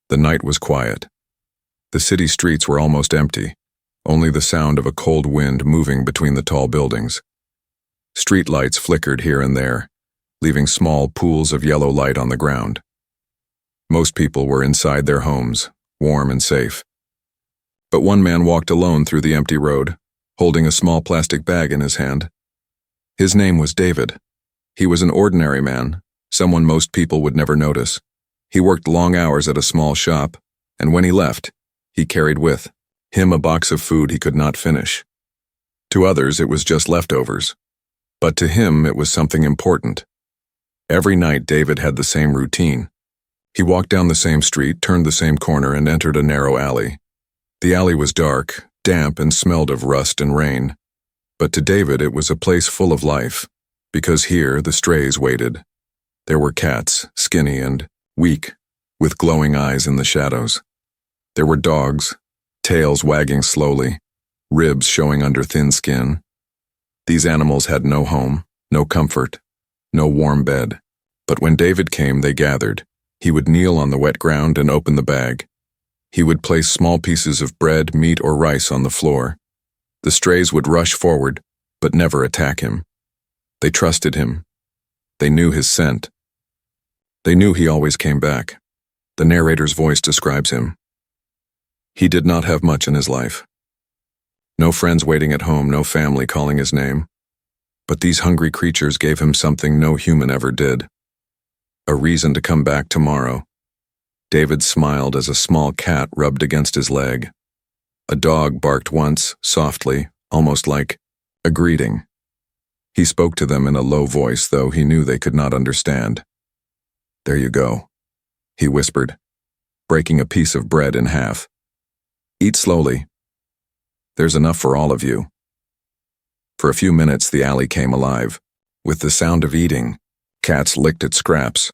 The night was quiet. The city streets were almost empty, only the sound of a cold wind moving between the tall buildings. Street lights flickered here and there, leaving small pools of yellow light on the ground. Most people were inside their homes, warm and safe. But one man walked alone through the empty road, holding a small plastic bag in his hand. His name was David. He was an ordinary man, someone most people would never notice. He worked long hours at a small shop, and when he left, he carried with him a box of food he could not finish. To others, it was just leftovers, but to him it was something important. Every night, David had the same routine. He walked down the same street, turned the same corner, and entered a narrow alley. The alley was dark, damp, and smelled of rust and rain. But to David, it was a place full of life, because here the strays waited. There were cats, skinny and weak, with glowing eyes in the shadows. There were dogs, tails wagging slowly, ribs showing under thin skin. These animals had no home, no comfort, no warm bed. But when David came, they gathered. He would kneel on the wet ground and open the bag. He would place small pieces of bread, meat, or rice on the floor. The strays would rush forward, but never attack him. They trusted him. They knew his scent. They knew he always came back. The narrator's voice describes him. He did not have much in his life. No friends waiting at home, no family calling his name. But these hungry creatures gave him something no human ever did. A reason to come back tomorrow. David smiled as a small cat rubbed against his leg. A dog barked once, softly, almost like a greeting. He spoke to them in a low voice, though he knew they could not understand. "There you go," he whispered, breaking a piece of bread in half. "Eat slowly. There's enough for all of you." For a few minutes, the alley came alive, with the sound of eating. Cats licked at scraps.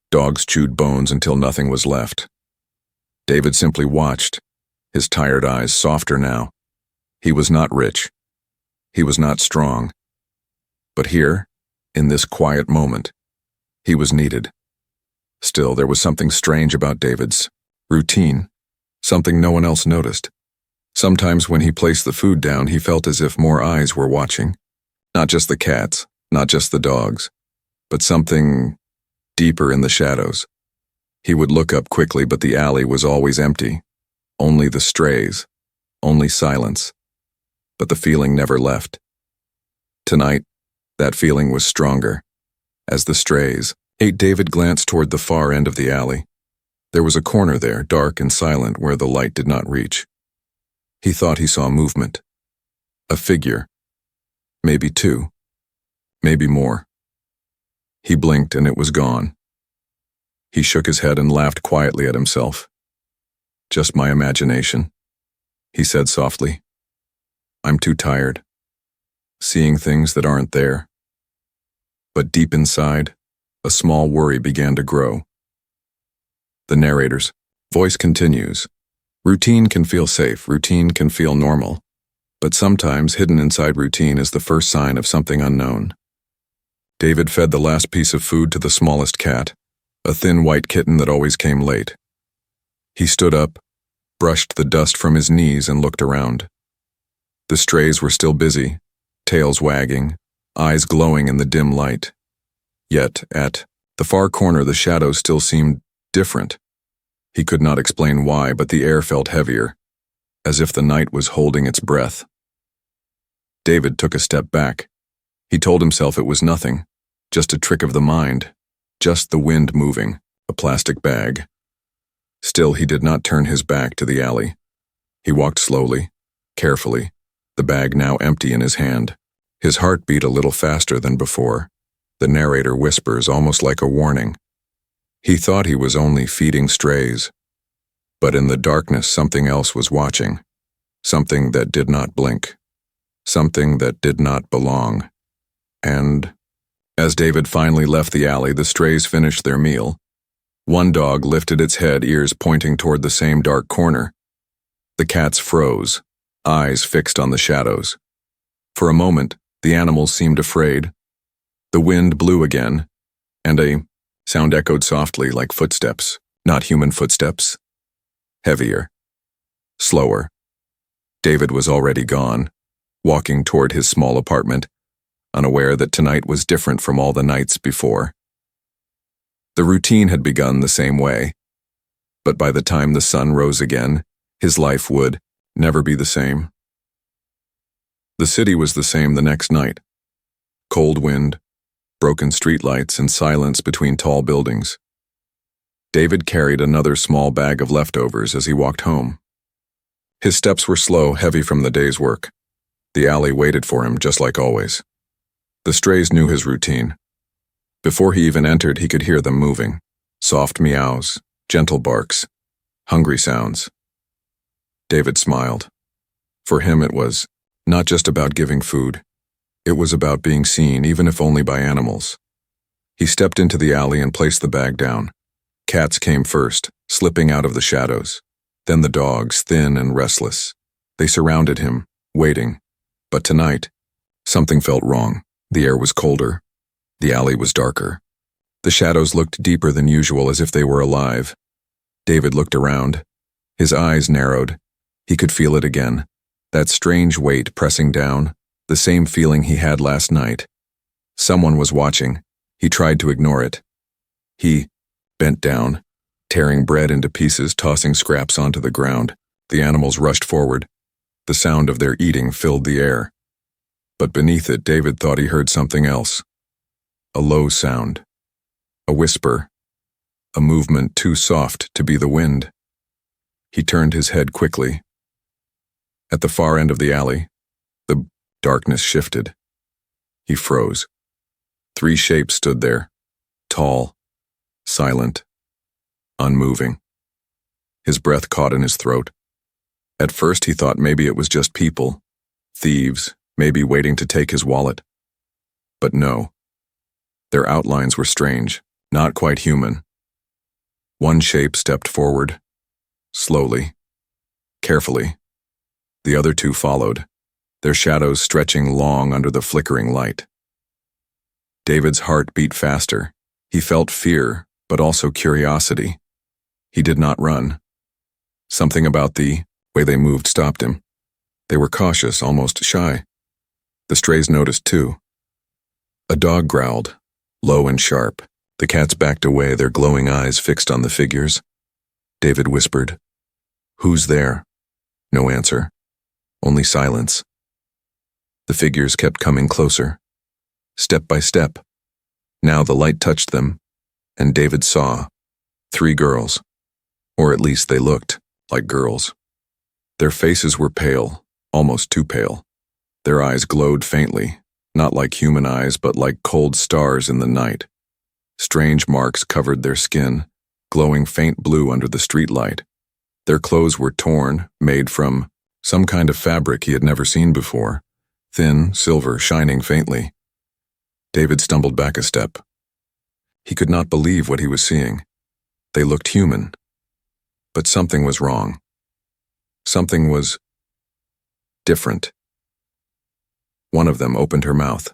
Dogs chewed bones until nothing was left. David simply watched, his tired eyes softer now. He was not rich. He was not strong. But here, in this quiet moment, he was needed. Still, there was something strange about David's routine, something no one else noticed. Sometimes when he placed the food down, he felt as if more eyes were watching. Not just the cats, not just the dogs, but something deeper in the shadows. He would look up quickly, but the alley was always empty. Only the strays, only silence. But the feeling never left. Tonight, that feeling was stronger. As the strays ate, David glanced toward the far end of the alley. There was a corner there, dark and silent, where the light did not reach. He thought he saw movement. A figure. Maybe two. Maybe more. He blinked and it was gone. He shook his head and laughed quietly at himself. "Just my imagination," he said softly. "I'm too tired. Seeing things that aren't there." But deep inside, a small worry began to grow. The narrator's voice continues. Routine can feel safe, routine can feel normal, but sometimes hidden inside routine is the first sign of something unknown. David fed the last piece of food to the smallest cat, a thin white kitten that always came late. He stood up, brushed the dust from his knees, and looked around. The strays were still busy, tails wagging, eyes glowing in the dim light. Yet, at the far corner, the shadows still seemed different. He could not explain why, but the air felt heavier, as if the night was holding its breath. David took a step back. He told himself it was nothing, just a trick of the mind, just the wind moving, a plastic bag. Still, he did not turn his back to the alley. He walked slowly, carefully, the bag now empty in his hand. His heart beat a little faster than before. The narrator whispers, almost like a warning. He thought he was only feeding strays, but in the darkness something else was watching, something that did not blink, something that did not belong. And as David finally left the alley, the strays finished their meal. One dog lifted its head, ears pointing toward the same dark corner. The cats froze, eyes fixed on the shadows. For a moment, the animals seemed afraid. The wind blew again, and a sound echoed softly like footsteps, Not human footsteps. Heavier. Slower. David was already gone, walking toward his small apartment, unaware that tonight was different from all the nights before. The routine had begun the same way, but by the time the sun rose again, his life would never be the same. The city was the same the next night. Cold wind, broken streetlights, and silence between tall buildings. David carried another small bag of leftovers as he walked home. His steps were slow, heavy from the day's work. The alley waited for him, just like always. The strays knew his routine. Before he even entered, he could hear them moving. Soft meows, gentle barks, hungry sounds. David smiled. For him, it was not just about giving food. It was about being seen, even if only by animals. He stepped into the alley and placed the bag down. Cats came first, slipping out of the shadows. Then the dogs, thin and restless. They surrounded him, waiting. But tonight, something felt wrong. The air was colder. The alley was darker. The shadows looked deeper than usual, as if they were alive. David looked around. His eyes narrowed. He could feel it again. That strange weight pressing down, the same feeling he had last night. Someone was watching. He tried to ignore it. He bent down, tearing bread into pieces, tossing scraps onto the ground. The animals rushed forward. The sound of their eating filled the air. But beneath it, David thought he heard something else. A low sound. A whisper. A movement too soft to be the wind. He turned his head quickly. At the far end of the alley, the darkness shifted. He froze. 3 shapes stood there, tall, silent, unmoving. His breath caught in his throat. At first he thought maybe it was just people, thieves, maybe waiting to take his wallet. But no. Their outlines were strange, not quite human. One shape stepped forward, slowly, carefully. The other 2 followed, their shadows stretching long under the flickering light. David's heart beat faster. He felt fear, but also curiosity. He did not run. Something about the way they moved stopped him. They were cautious, almost shy. The strays noticed too. A dog growled, low and sharp. The cats backed away, their glowing eyes fixed on the figures. David whispered, "Who's there?" No answer. Only silence. The figures kept coming closer, step by step. Now the light touched them, and David saw 3 girls, or at least they looked like girls. Their faces were pale, almost too pale. Their eyes glowed faintly, not like human eyes, but like cold stars in the night. Strange marks covered their skin, glowing faint blue under the streetlight. Their clothes were torn, made from some kind of fabric he had never seen before, thin, silver, shining faintly. David stumbled back a step. He could not believe what he was seeing. They looked human. But something was wrong. Something was different. One of them opened her mouth.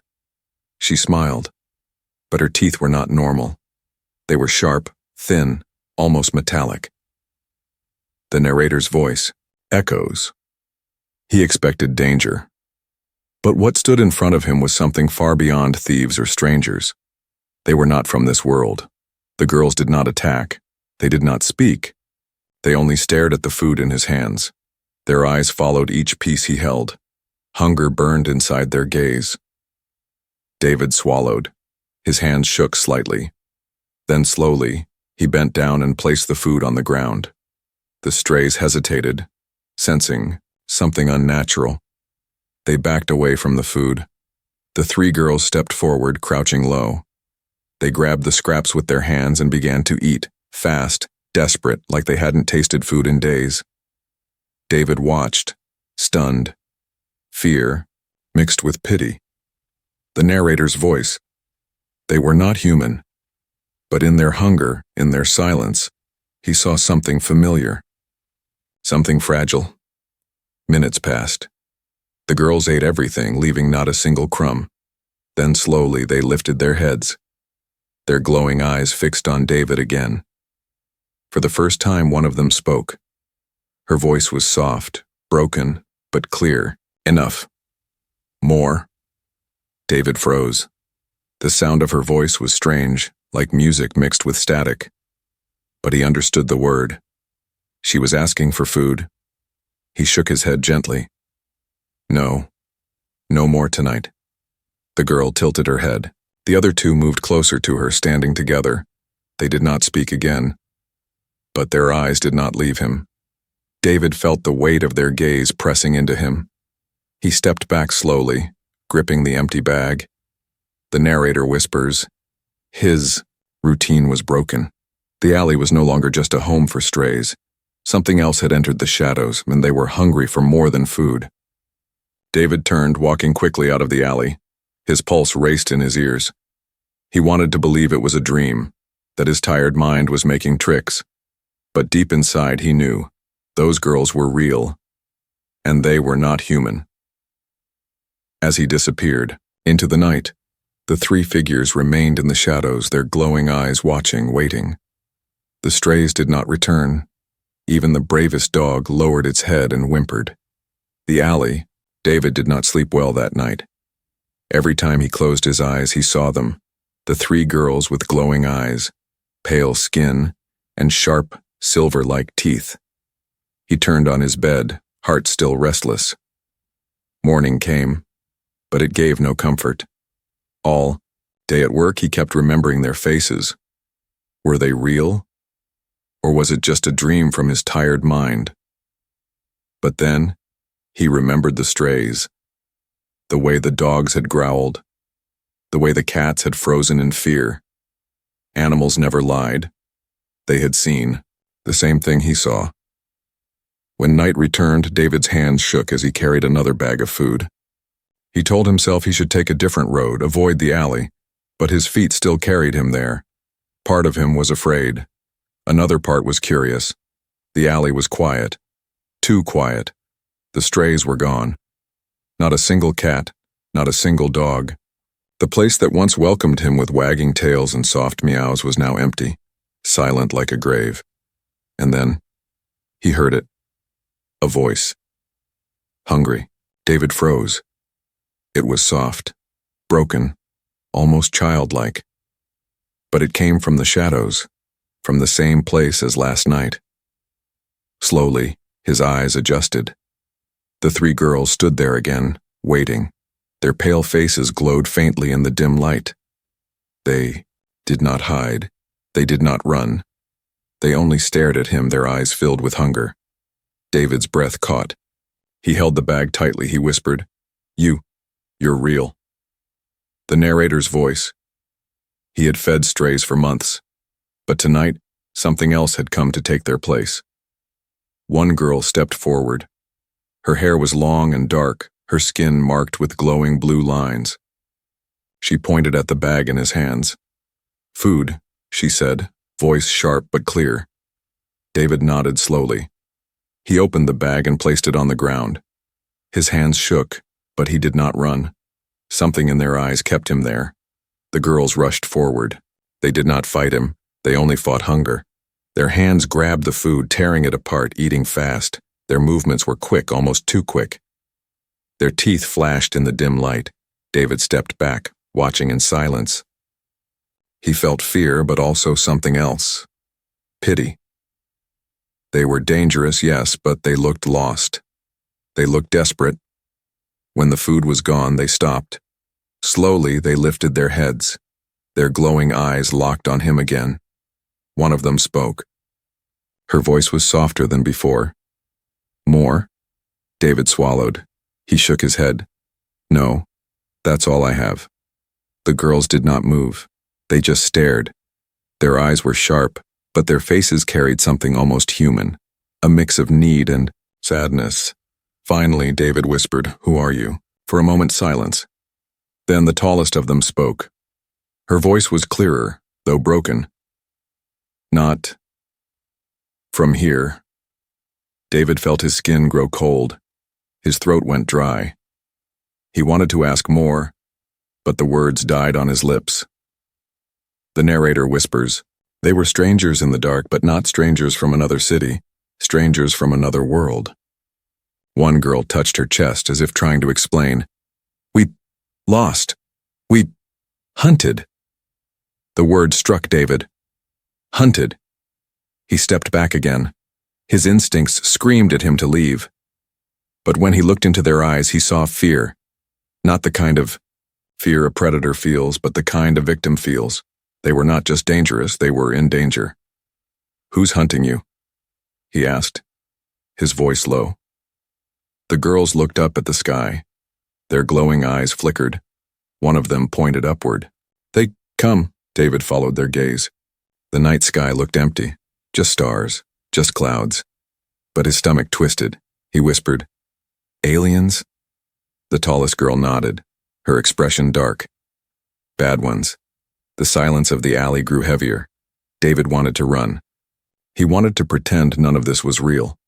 She smiled, but her teeth were not normal. They were sharp, thin, almost metallic. The narrator's voice echoes. He expected danger. But what stood in front of him was something far beyond thieves or strangers. They were not from this world. The girls did not attack. They did not speak. They only stared at the food in his hands. Their eyes followed each piece he held. Hunger burned inside their gaze. David swallowed. His hands shook slightly. Then slowly, he bent down and placed the food on the ground. The strays hesitated, sensing something unnatural. They backed away from the food. The 3 girls stepped forward, crouching low. They grabbed the scraps with their hands and began to eat, fast, desperate, like they hadn't tasted food in days. David watched, stunned. Fear, mixed with pity. The narrator's voice. They were not human. But in their hunger, in their silence, he saw something familiar. Something fragile. Minutes passed. The girls ate everything, leaving not a single crumb. Then slowly they lifted their heads, their glowing eyes fixed on David again. For the first time, one of them spoke. Her voice was soft, broken, but clear. Enough. More. David froze. The sound of her voice was strange, like music mixed with static. But he understood the word. She was asking for food. He shook his head gently. No. No more tonight. The girl tilted her head. The other two moved closer to her, standing together. They did not speak again. But their eyes did not leave him. David felt the weight of their gaze pressing into him. He stepped back slowly, gripping the empty bag. The narrator whispers, his routine was broken. The alley was no longer just a home for strays. Something else had entered the shadows, and they were hungry for more than food. David turned, walking quickly out of the alley. His pulse raced in his ears. He wanted to believe it was a dream, that his tired mind was making tricks. But deep inside he knew, those girls were real, and they were not human. As he disappeared, into the night, the three figures remained in the shadows, their glowing eyes watching, waiting. The strays did not return. Even the bravest dog lowered its head and whimpered. The alley, David did not sleep well that night. Every time he closed his eyes, he saw them, the three girls with glowing eyes, pale skin, and sharp, silver-like teeth. He turned on his bed, heart still restless. Morning came, but it gave no comfort. All day at work, he kept remembering their faces. Were they real? Or was it just a dream from his tired mind? But then, he remembered the strays. The way the dogs had growled. The way the cats had frozen in fear. Animals never lied. They had seen the same thing he saw. When night returned, David's hands shook as he carried another bag of food. He told himself he should take a different road, avoid the alley, but his feet still carried him there. Part of him was afraid. Another part was curious. The alley was quiet. Too quiet. The strays were gone. Not a single cat, not a single dog. The place that once welcomed him with wagging tails and soft meows was now empty, silent like a grave. And then, he heard it. A voice. Hungry. David froze. It was soft, broken, almost childlike. But it came from the shadows, from the same place as last night. Slowly, his eyes adjusted. The three girls stood there again, waiting. Their pale faces glowed faintly in the dim light. They did not hide. They did not run. They only stared at him, their eyes filled with hunger. David's breath caught. He held the bag tightly. He whispered, You're real. The narrator's voice. He had fed strays for months, but tonight, something else had come to take their place. One girl stepped forward. Her hair was long and dark, her skin marked with glowing blue lines. She pointed at the bag in his hands. Food, she said, voice sharp but clear. David nodded slowly. He opened the bag and placed it on the ground. His hands shook, but he did not run. Something in their eyes kept him there. The girls rushed forward. They did not fight him. They only fought hunger. Their hands grabbed the food, tearing it apart, eating fast. Their movements were quick, almost too quick. Their teeth flashed in the dim light. David stepped back, watching in silence. He felt fear, but also something else. Pity. They were dangerous, yes, but they looked lost. They looked desperate. When the food was gone, they stopped. Slowly, they lifted their heads. Their glowing eyes locked on him again. One of them spoke. Her voice was softer than before. More? David swallowed. He shook his head. No, that's all I have. The girls did not move. They just stared. Their eyes were sharp, but their faces carried something almost human, a mix of need and sadness. Finally, David whispered, "Who are you?" For a moment, silence. Then the tallest of them spoke. Her voice was clearer, though broken. Not from here. David felt his skin grow cold. His throat went dry. He wanted to ask more, but the words died on his lips. The narrator whispers, They were strangers in the dark, but not strangers from another city, strangers from another world. One girl touched her chest as if trying to explain. "We lost. We hunted." The word struck David. Hunted. He stepped back again. His instincts screamed at him to leave. But when he looked into their eyes, he saw fear. Not the kind of fear a predator feels, but the kind a victim feels. They were not just dangerous, they were in danger. "Who's hunting you?" he asked, his voice low. The girls looked up at the sky. Their glowing eyes flickered. One of them pointed upward. "They come." David followed their gaze. The night sky looked empty. Just stars, just clouds. But his stomach twisted. He whispered, "Aliens?" The tallest girl nodded, her expression dark. "Bad ones." The silence of the alley grew heavier. David wanted to run. He wanted to pretend none of this was real.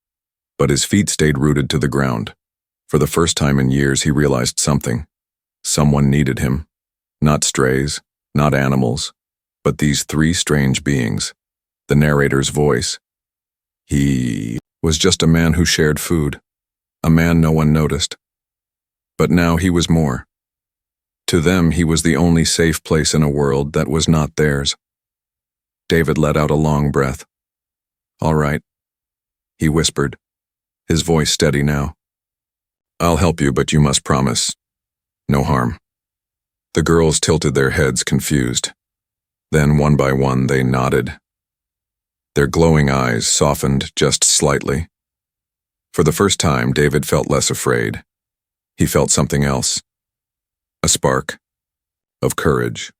But his feet stayed rooted to the ground. For the first time in years, he realized something. Someone needed him. Not strays, not animals, but these three strange beings. The narrator's voice. He was just a man who shared food. A man no one noticed. But now he was more. To them, he was the only safe place in a world that was not theirs. David let out a long breath. "All right," he whispered, his voice steady now. "I'll help you, but you must promise no harm." The girls tilted their heads, confused. Then, one by one, they nodded. Their glowing eyes softened just slightly. For the first time, David felt less afraid. He felt something else. A spark of courage.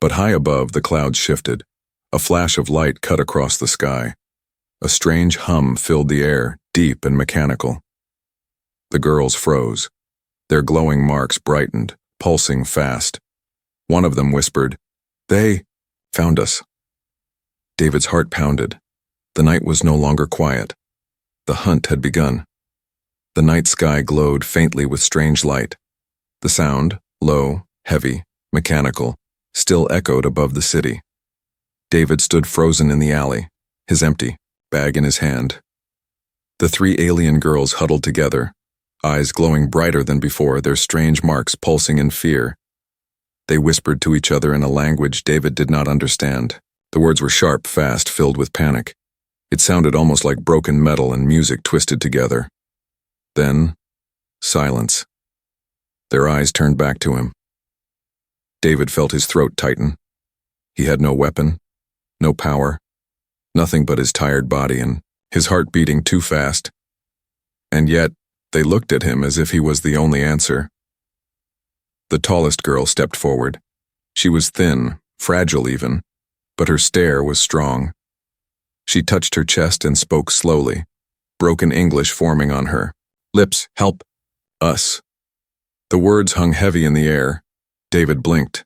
But high above, the clouds shifted. A flash of light cut across the sky. A strange hum filled the air, deep and mechanical. The girls froze. Their glowing marks brightened, pulsing fast. One of them whispered, "They found us." David's heart pounded. The night was no longer quiet. The hunt had begun. The night sky glowed faintly with strange light. The sound, low, heavy, mechanical, still echoed above the city. David stood frozen in the alley, his empty bag in his hand. The three alien girls huddled together, eyes glowing brighter than before, their strange marks pulsing in fear. They whispered to each other in a language David did not understand. The words were sharp, fast, filled with panic. It sounded almost like broken metal and music twisted together. Then, silence. Their eyes turned back to him. David felt his throat tighten. He had no weapon, no power, nothing but his tired body and his heart beating too fast. And yet, they looked at him as if he was the only answer. The tallest girl stepped forward. She was thin, fragile even, but her stare was strong. She touched her chest and spoke slowly, broken English forming on her lips. "Help us." The words hung heavy in the air. David blinked.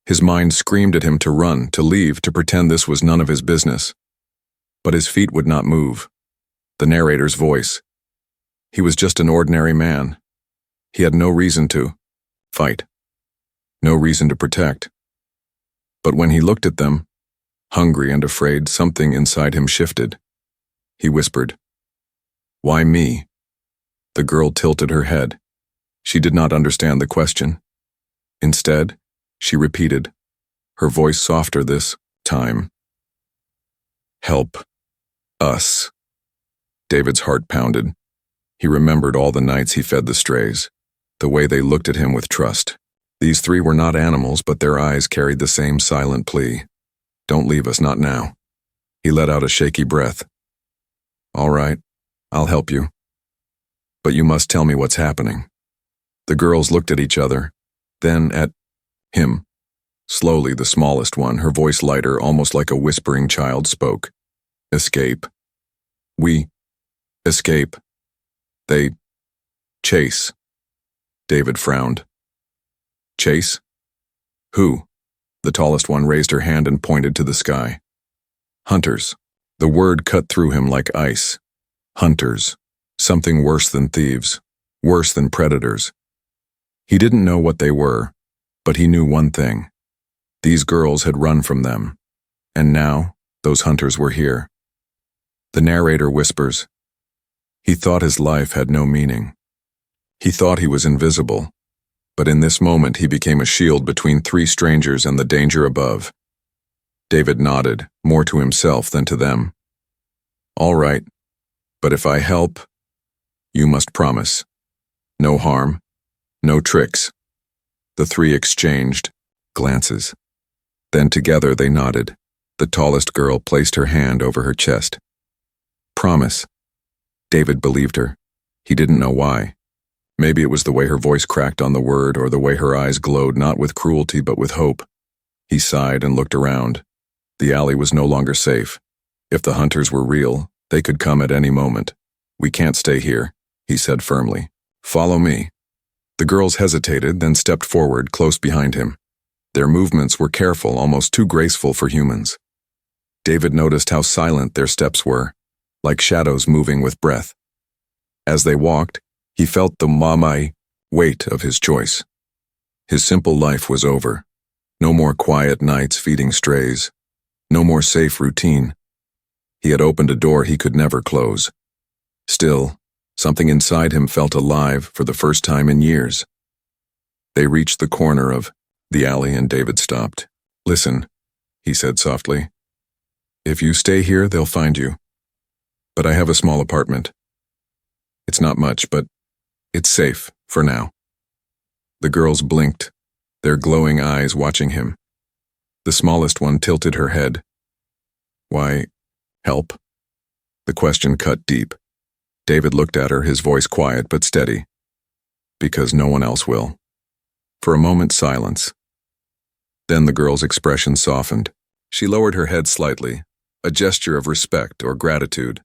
His mind screamed at him to run, to leave, to pretend this was none of his business. But his feet would not move. The narrator's voice. He was just an ordinary man. He had no reason to fight. No reason to protect. But when he looked at them, hungry and afraid, something inside him shifted. He whispered, "Why me?" The girl tilted her head. She did not understand the question. Instead, she repeated, her voice softer this time. "Help us." David's heart pounded. He remembered all the nights he fed the strays, the way they looked at him with trust. These three were not animals, but their eyes carried the same silent plea. "Don't leave us, not now." He let out a shaky breath. "All right, I'll help you. But you must tell me what's happening." The girls looked at each other, then at him. Slowly, the smallest one, her voice lighter, almost like a whispering child, spoke. "Escape. We escape. They chase." David frowned. "Chase? Who?" The tallest one raised her hand and pointed to the sky. "Hunters." The word cut through him like ice. Hunters. Something worse than thieves. Worse than predators. He didn't know what they were, but he knew one thing. These girls had run from them. And now, those hunters were here. The narrator whispers, "He thought his life had no meaning. He thought he was invisible, but in this moment he became a shield between three strangers and the danger above." David nodded, more to himself than to them. "All right, but if I help, you must promise. No harm, no tricks." The three exchanged glances. Then together they nodded. The tallest girl placed her hand over her chest. "Promise." David believed her. He didn't know why. Maybe it was the way her voice cracked on the word, or the way her eyes glowed not with cruelty but with hope. He sighed and looked around. The alley was no longer safe. If the hunters were real, they could come at any moment. "We can't stay here," he said firmly. "Follow me." The girls hesitated, then stepped forward, close behind him. Their movements were careful, almost too graceful for humans. David noticed how silent their steps were, like shadows moving with breath. As they walked, he felt the mamai weight of his choice. His simple life was over. No more quiet nights feeding strays. No more safe routine. He had opened a door he could never close. Still, something inside him felt alive for the first time in years. They reached the corner of the alley and David stopped. "Listen," he said softly. "If you stay here, they'll find you. But I have a small apartment. It's not much, but it's safe for now." The girls blinked, their glowing eyes watching him. The smallest one tilted her head. "Why, help?" The question cut deep. David looked at her, his voice quiet but steady. "Because no one else will." For a moment, silence. Then the girl's expression softened. She lowered her head slightly, a gesture of respect or gratitude.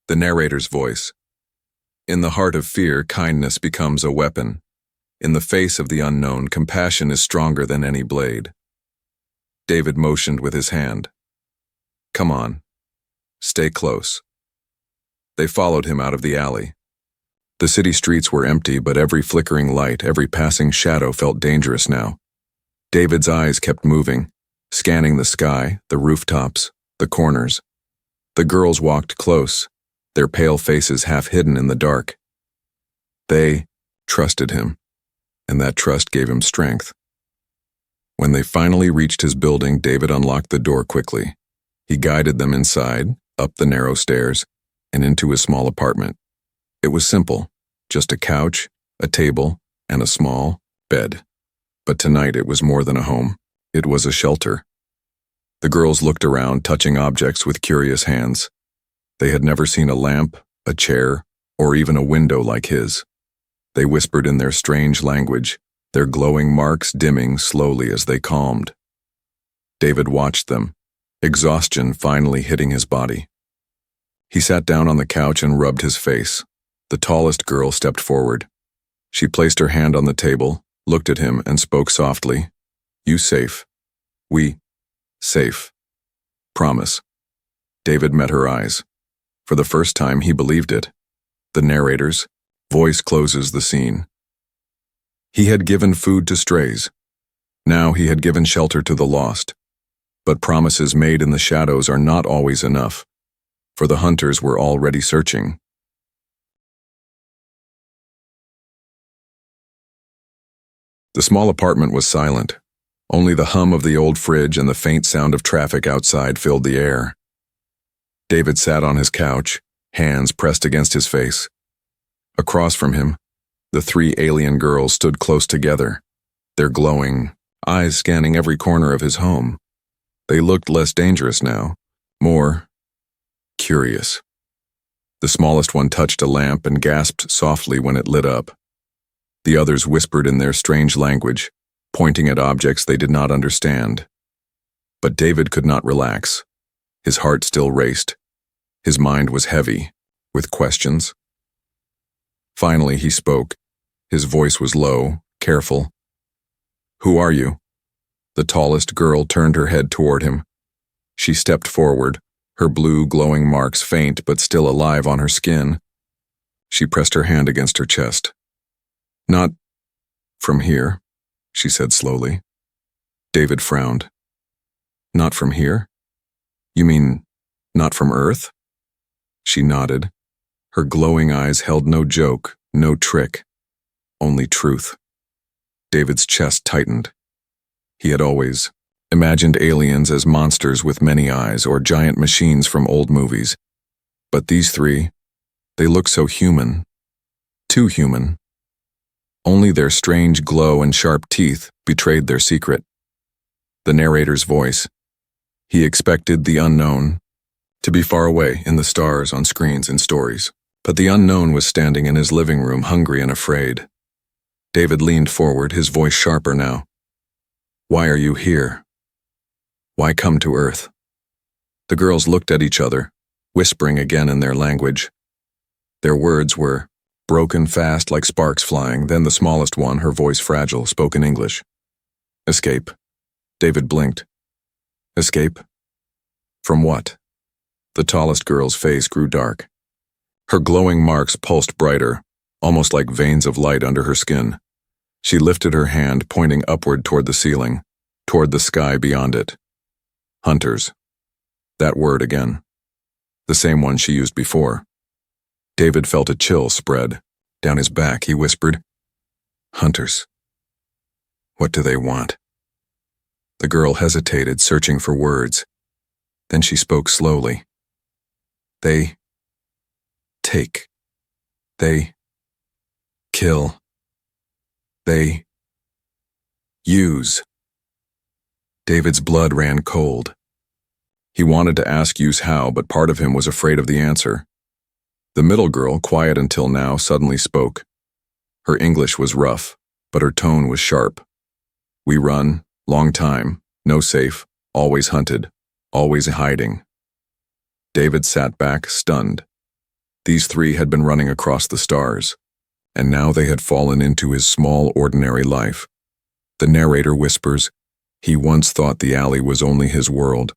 The narrator's voice. "In the heart of fear, kindness becomes a weapon. In the face of the unknown, compassion is stronger than any blade." David motioned with his hand. "Come on. Stay close." They followed him out of the alley. The city streets were empty, but every flickering light, every passing shadow felt dangerous now. David's eyes kept moving, scanning the sky, the rooftops, the corners. The girls walked close, their pale faces half hidden in the dark. They trusted him, and that trust gave him strength. When they finally reached his building, David unlocked the door quickly. He guided them inside, up the narrow stairs, and into his small apartment. It was simple, just a couch, a table, and a small bed. But tonight it was more than a home. It was a shelter. The girls looked around, touching objects with curious hands. They had never seen a lamp, a chair, or even a window like his. They whispered in their strange language, their glowing marks dimming slowly as they calmed. David watched them, exhaustion finally hitting his body. He sat down on the couch and rubbed his face. The tallest girl stepped forward. She placed her hand on the table, looked at him, and spoke softly. "You safe. We safe. Promise." David met her eyes. For the first time, he believed it. The narrator's voice closes the scene. He had given food to strays. Now he had given shelter to the lost. But promises made in the shadows are not always enough, for the hunters were already searching. The small apartment was silent. Only the hum of the old fridge and the faint sound of traffic outside filled the air. David sat on his couch, hands pressed against his face. Across from him, the three alien girls stood close together, their glowing eyes scanning every corner of his home. They looked less dangerous now, more curious. The smallest one touched a lamp and gasped softly when it lit up. The others whispered in their strange language, pointing at objects they did not understand. But David could not relax. His heart still raced. His mind was heavy, with questions. Finally he spoke. His voice was low, careful. "Who are you?" The tallest girl turned her head toward him. She stepped forward, her blue glowing marks faint but still alive on her skin. She pressed her hand against her chest. "Not from here," she said slowly. David frowned. "Not from here?" You mean, not from Earth? She nodded. Her glowing eyes held no joke, no trick, only truth. David's chest tightened. He had always imagined aliens as monsters with many eyes or giant machines from old movies. But these three, they looked so human. Too human. Only their strange glow and sharp teeth betrayed their secret. The narrator's voice. He expected the unknown to be far away in the stars on screens and stories. But the unknown was standing in his living room, hungry and afraid. David leaned forward, his voice sharper now. Why are you here? Why come to Earth? The girls looked at each other, whispering again in their language. Their words were broken fast like sparks flying. Then the smallest one, her voice fragile, spoke in English. Escape. David blinked. Escape? From what? The tallest girl's face grew dark. Her glowing marks pulsed brighter, almost like veins of light under her skin. She lifted her hand, pointing upward toward the ceiling, toward the sky beyond it. Hunters. That word again. The same one she used before. David felt a chill spread. Down his back, he whispered, Hunters. What do they want? The girl hesitated, searching for words. Then she spoke slowly. They take. They kill. They use. David's blood ran cold. He wanted to ask use how, but part of him was afraid of the answer. The middle girl, quiet until now, suddenly spoke. Her English was rough, but her tone was sharp. We run, long time, no safe, always hunted, always hiding. David sat back, stunned. These three had been running across the stars, and now they had fallen into his small, ordinary life. The narrator whispers, he once thought the alley was only his world,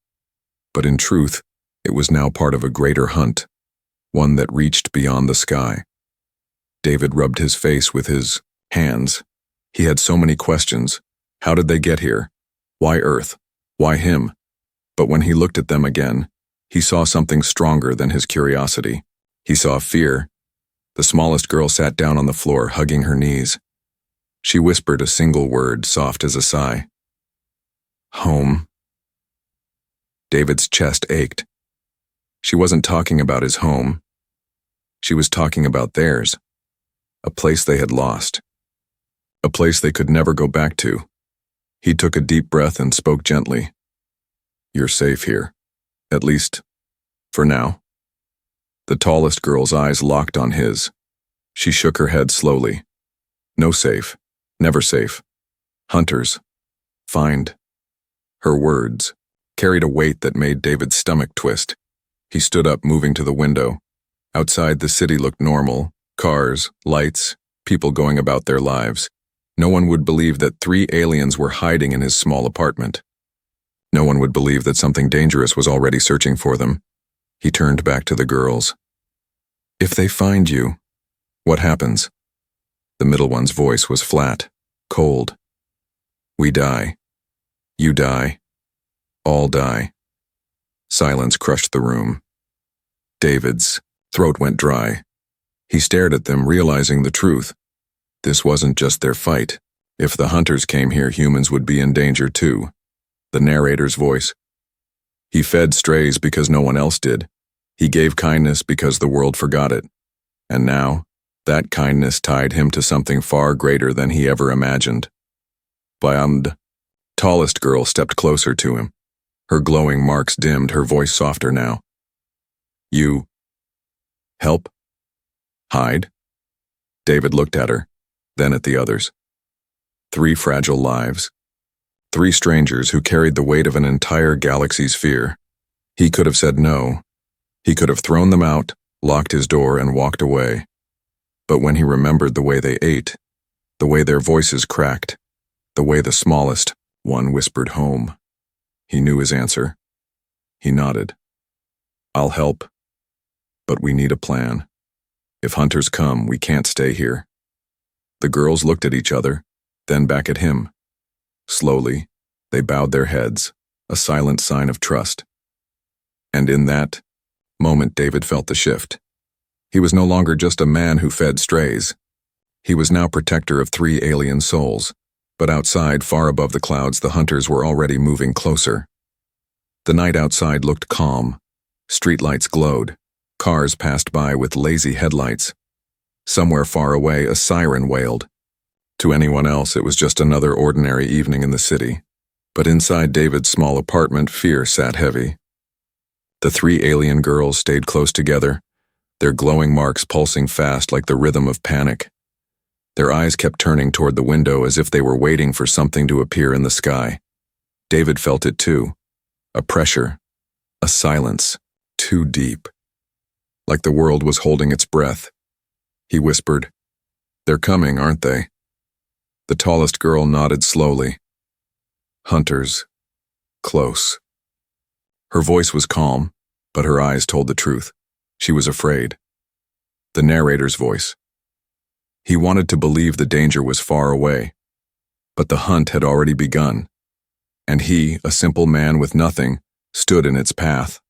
but in truth, it was now part of a greater hunt, one that reached beyond the sky. David rubbed his face with his hands. He had so many questions. How did they get here? Why Earth? Why him? But when he looked at them again, he saw something stronger than his curiosity. He saw fear. The smallest girl sat down on the floor, hugging her knees. She whispered a single word, soft as a sigh. Home. David's chest ached. She wasn't talking about his home. She was talking about theirs. A place they had lost. A place they could never go back to. He took a deep breath and spoke gently. You're safe here. At least, for now. The tallest girl's eyes locked on his. She shook her head slowly. No safe. Never safe. Hunters. Find. Her words carried a weight that made David's stomach twist. He stood up, moving to the window. Outside, the city looked normal. Cars, lights, people going about their lives. No one would believe that three aliens were hiding in his small apartment. No one would believe that something dangerous was already searching for them. He turned back to the girls. If they find you, what happens? The middle one's voice was flat, cold. We die. You die. All die. Silence crushed the room. David's throat went dry. He stared at them, realizing the truth. This wasn't just their fight. If the hunters came here, humans would be in danger too. The narrator's voice. He fed strays because no one else did. He gave kindness because the world forgot it. And now, that kindness tied him to something far greater than he ever imagined. The tallest girl stepped closer to him. Her glowing marks dimmed, her voice softer now. You help? Hide? David looked at her, then at the others. Three fragile lives. Three strangers who carried the weight of an entire galaxy's fear. He could have said no. He could have thrown them out, locked his door, and walked away. But when he remembered the way they ate, the way their voices cracked, the way the smallest one whispered home, he knew his answer. He nodded. I'll help, but we need a plan. If hunters come, we can't stay here. The girls looked at each other, then back at him. Slowly, they bowed their heads, a silent sign of trust. And in that moment, David felt the shift. He was no longer just a man who fed strays. He was now protector of 3 alien souls. But outside, far above the clouds, the hunters were already moving closer. The night outside looked calm. Streetlights glowed. Cars passed by with lazy headlights. Somewhere far away, a siren wailed. To anyone else, it was just another ordinary evening in the city. But inside David's small apartment, fear sat heavy. The 3 alien girls stayed close together, their glowing marks pulsing fast like the rhythm of panic. Their eyes kept turning toward the window as if they were waiting for something to appear in the sky. David felt it too. A pressure, a silence, too deep. Like the world was holding its breath. He whispered, "They're coming, aren't they?" The tallest girl nodded slowly. "Hunters. Close." Her voice was calm, but her eyes told the truth. She was afraid. The narrator's voice. He wanted to believe the danger was far away, but the hunt had already begun, and he, a simple man with nothing, stood in its path.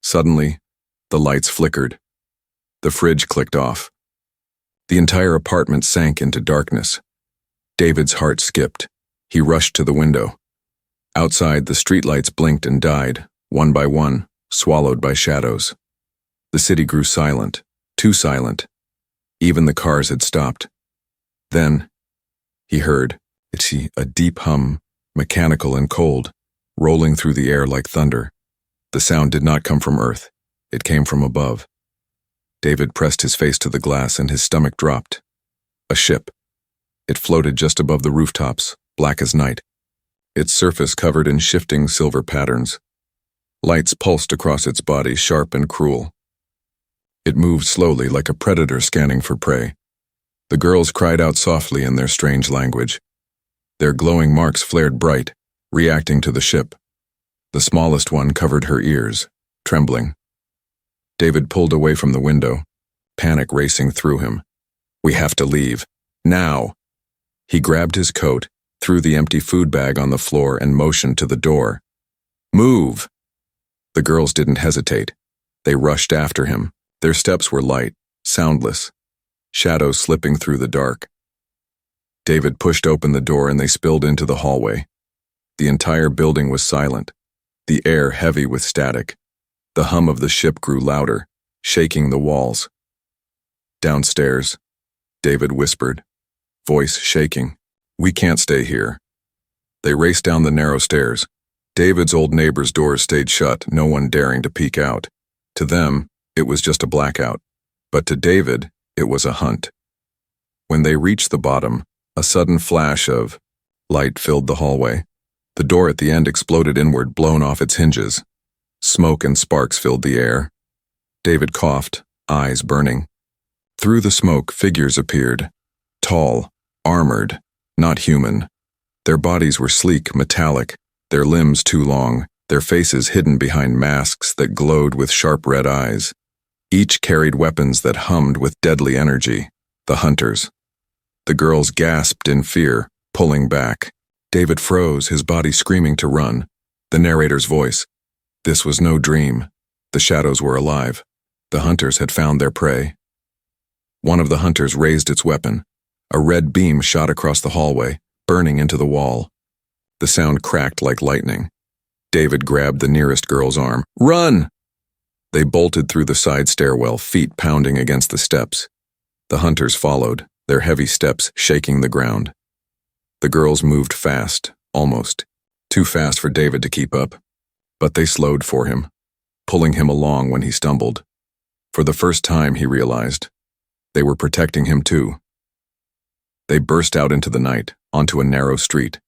Suddenly, the lights flickered. The fridge clicked off. The entire apartment sank into darkness. David's heart skipped. He rushed to the window. Outside, the streetlights blinked and died, one by one, swallowed by shadows. The city grew silent, too silent. Even the cars had stopped. Then, he heard, a deep hum, mechanical and cold, rolling through the air like thunder. The sound did not come from Earth. It came from above. David pressed his face to the glass and his stomach dropped. A ship. It floated just above the rooftops, black as night. Its surface covered in shifting silver patterns. Lights pulsed across its body, sharp and cruel. It moved slowly like a predator scanning for prey. The girls cried out softly in their strange language. Their glowing marks flared bright, reacting to the ship. The smallest one covered her ears, trembling. David pulled away from the window, panic racing through him. "We have to leave. Now!" He grabbed his coat, threw the empty food bag on the floor, and motioned to the door. "Move!" The girls didn't hesitate. They rushed after him. Their steps were light, soundless, shadows slipping through the dark. David pushed open the door and they spilled into the hallway. The entire building was silent, the air heavy with static. The hum of the ship grew louder, shaking the walls. "Downstairs," David whispered, voice shaking. "We can't stay here." They raced down the narrow stairs. David's old neighbor's doors stayed shut, no one daring to peek out. To them, it was just a blackout. But to David, it was a hunt. When they reached the bottom, a sudden flash of light filled the hallway. The door at the end exploded inward, blown off its hinges. Smoke and sparks filled the air. David coughed, eyes burning. Through the smoke, figures appeared. Tall, armored, not human. Their bodies were sleek, metallic, their limbs too long, their faces hidden behind masks that glowed with sharp red eyes. Each carried weapons that hummed with deadly energy. The hunters. The girls gasped in fear, pulling back. David froze, his body screaming to run. The narrator's voice. This was no dream. The shadows were alive. The hunters had found their prey. One of the hunters raised its weapon. A red beam shot across the hallway, burning into the wall. The sound cracked like lightning. David grabbed the nearest girl's arm. "Run!" They bolted through the side stairwell, feet pounding against the steps. The hunters followed, their heavy steps shaking the ground. The girls moved fast, almost. Too fast for David to keep up. But they slowed for him, pulling him along when he stumbled. For the first time, he realized, they were protecting him too. They burst out into the night, onto a narrow street.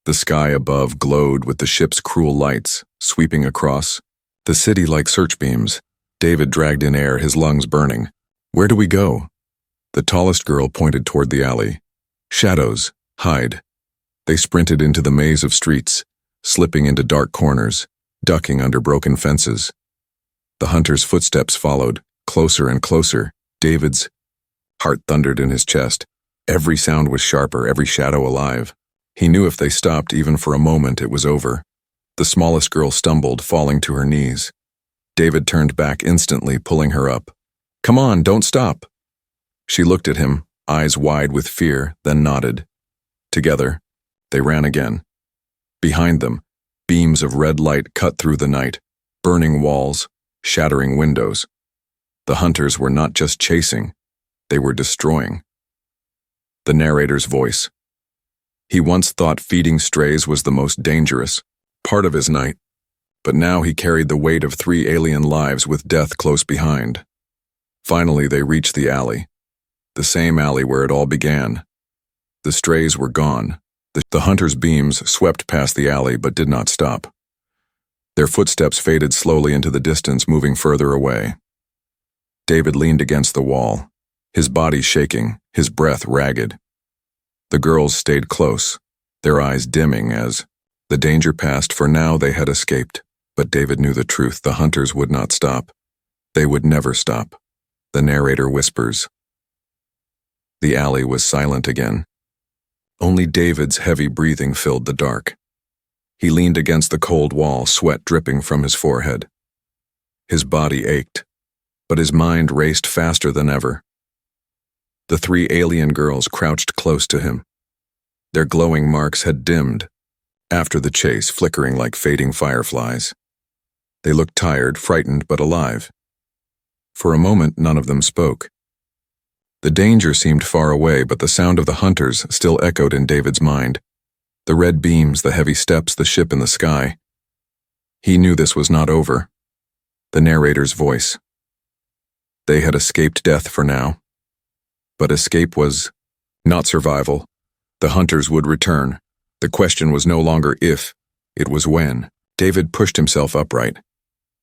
The sky above glowed with the ship's cruel lights, sweeping across. The city like searchbeams. David dragged in air, his lungs burning. "Where do we go?" The tallest girl pointed toward the alley. "Shadows, hide." They sprinted into the maze of streets, slipping into dark corners, ducking under broken fences. The hunter's footsteps followed, closer and closer. David's heart thundered in his chest. Every sound was sharper, every shadow alive. He knew if they stopped even for a moment, it was over. The smallest girl stumbled, falling to her knees. David turned back instantly, pulling her up. "Come on, don't stop." She looked at him, eyes wide with fear, then nodded. Together, they ran again. Behind them, beams of red light cut through the night, burning walls, shattering windows. The hunters were not just chasing, they were destroying. The narrator's voice. He once thought feeding strays was the most dangerous part of his night, but now he carried the weight of 3 alien lives with death close behind. Finally, they reached the alley, the same alley where it all began. The strays were gone. The hunters' beams swept past the alley but did not stop. Their footsteps faded slowly into the distance, moving further away. David leaned against the wall, his body shaking, his breath ragged. The girls stayed close, their eyes dimming as the danger passed. For now they had escaped, but David knew the truth. The hunters would not stop. They would never stop. The narrator whispers. The alley was silent again. Only David's heavy breathing filled the dark. He leaned against the cold wall, sweat dripping from his forehead. His body ached, but his mind raced faster than ever. The 3 alien girls crouched close to him. Their glowing marks had dimmed after the chase, flickering like fading fireflies. They looked tired, frightened, but alive. For a moment, none of them spoke. The danger seemed far away, but the sound of the hunters still echoed in David's mind. The red beams, the heavy steps, the ship in the sky. He knew this was not over. The narrator's voice. They had escaped death for now. But escape was not survival. The hunters would return. The question was no longer if, it was when. David pushed himself upright.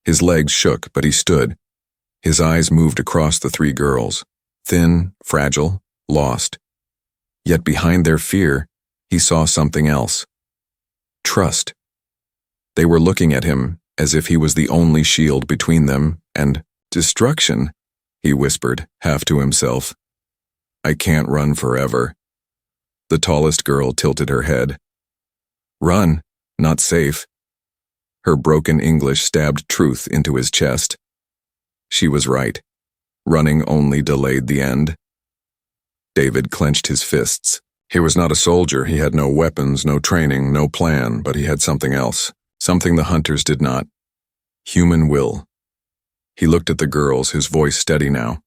His legs shook, but he stood. His eyes moved across the 3 girls. Thin, fragile, lost. Yet behind their fear, he saw something else. Trust. They were looking at him as if he was the only shield between them and destruction, he whispered, half to himself. I can't run forever. The tallest girl tilted her head. Run, not safe. Her broken English stabbed truth into his chest. She was right. Running only delayed the end. David clenched his fists. He was not a soldier. He had no weapons, no training, no plan, but he had something else. Something the hunters did not. Human will. He looked at the girls, his voice steady now.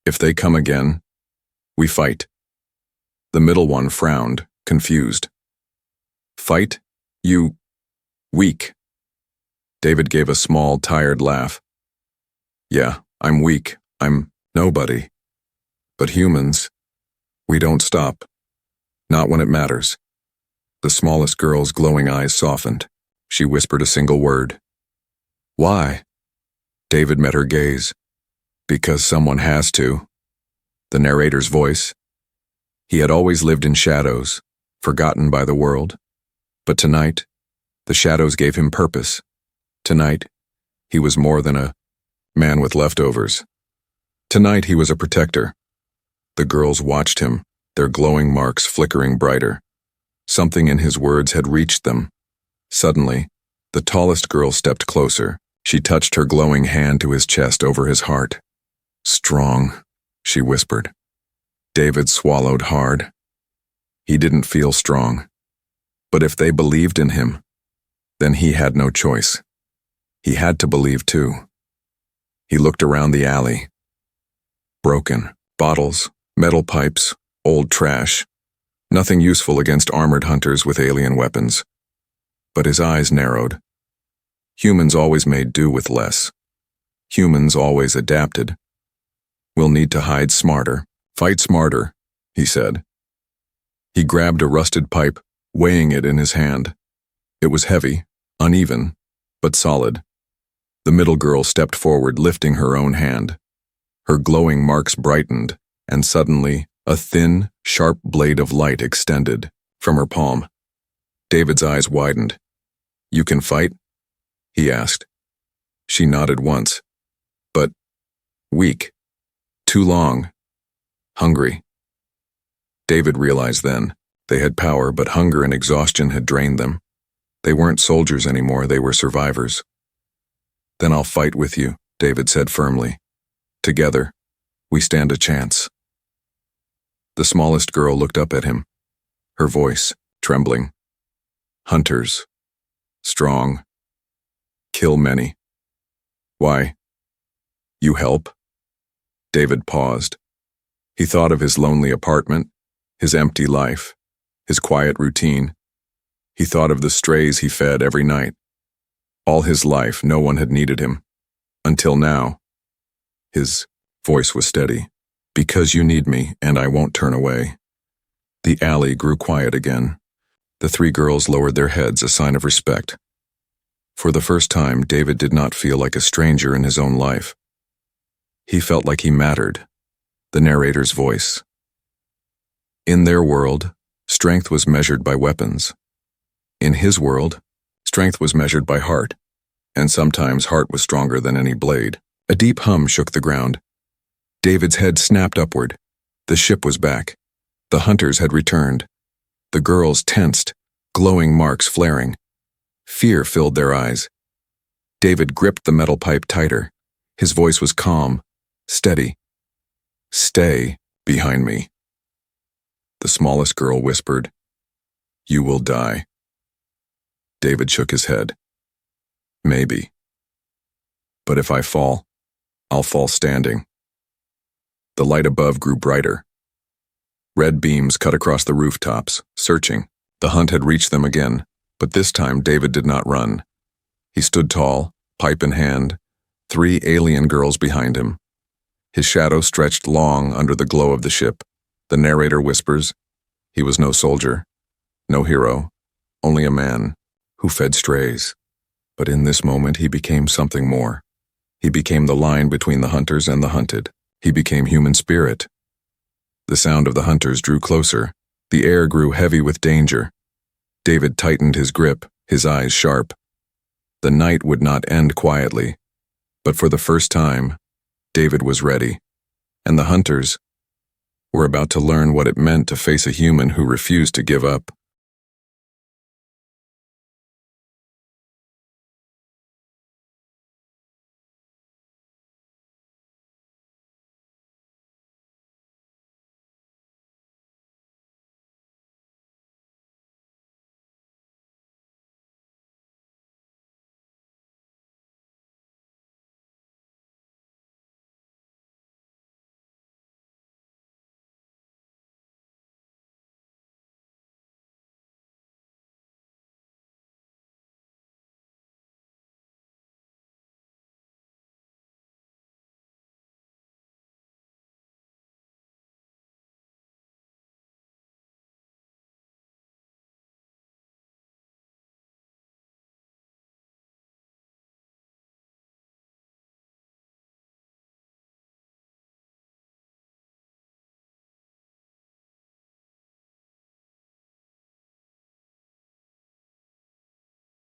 If they come again, we fight. The middle one frowned, confused. Fight? You... weak. David gave a small, tired laugh. Yeah, I'm weak. I'm nobody. But humans, we don't stop. Not when it matters. The smallest girl's glowing eyes softened. She whispered a single word. Why? David met her gaze. Because someone has to. The narrator's voice. He had always lived in shadows, forgotten by the world. But tonight, the shadows gave him purpose. Tonight, he was more than a man with leftovers. Tonight he was a protector. The girls watched him, their glowing marks flickering brighter. Something in his words had reached them. Suddenly, the tallest girl stepped closer. She touched her glowing hand to his chest over his heart. Strong, she whispered. David swallowed hard. He didn't feel strong. But if they believed in him, then he had no choice. He had to believe too. He looked around the alley. Broken. Bottles, metal pipes, old trash. Nothing useful against armored hunters with alien weapons. But his eyes narrowed. Humans always made do with less. Humans always adapted. We'll need to hide smarter, fight smarter, he said. He grabbed a rusted pipe, weighing it in his hand. It was heavy, uneven, but solid. The middle girl stepped forward, lifting her own hand. Her glowing marks brightened, and suddenly a thin, sharp blade of light extended from her palm. David's eyes widened. You can fight? He asked. She nodded once. But weak. Too long. Hungry. David realized then they had power, but hunger and exhaustion had drained them. They weren't soldiers anymore, they were survivors. Then I'll fight with you, David said firmly. Together, we stand a chance. The smallest girl looked up at him, her voice trembling. Hunters. Strong. Kill many. Why? You help? David paused. He thought of his lonely apartment, his empty life, his quiet routine. He thought of the strays he fed every night. All his life, no one had needed him. Until now. His voice was steady. Because you need me, and I won't turn away. The alley grew quiet again. The three girls lowered their heads, a sign of respect. For the first time, David did not feel like a stranger in his own life. He felt like he mattered. The narrator's voice. In their world, strength was measured by weapons. In his world, strength was measured by heart, and sometimes heart was stronger than any blade. A deep hum shook the ground. David's head snapped upward. The ship was back. The hunters had returned. The girls tensed, glowing marks flaring. Fear filled their eyes. David gripped the metal pipe tighter. His voice was calm, steady. Stay behind me. The smallest girl whispered, You will die. David shook his head. Maybe. But if I fall, I'll fall standing. The light above grew brighter. Red beams cut across the rooftops, searching. The hunt had reached them again, but this time David did not run. He stood tall, pipe in hand, 3 alien girls behind him. His shadow stretched long under the glow of the ship. The narrator whispers, he was no soldier, no hero, only a man who fed strays. But in this moment he became something more. He became the line between the hunters and the hunted. He became human spirit. The sound of the hunters drew closer. The air grew heavy with danger. David tightened his grip, his eyes sharp. The night would not end quietly. But for the first time, David was ready. And the hunters were about to learn what it meant to face a human who refused to give up.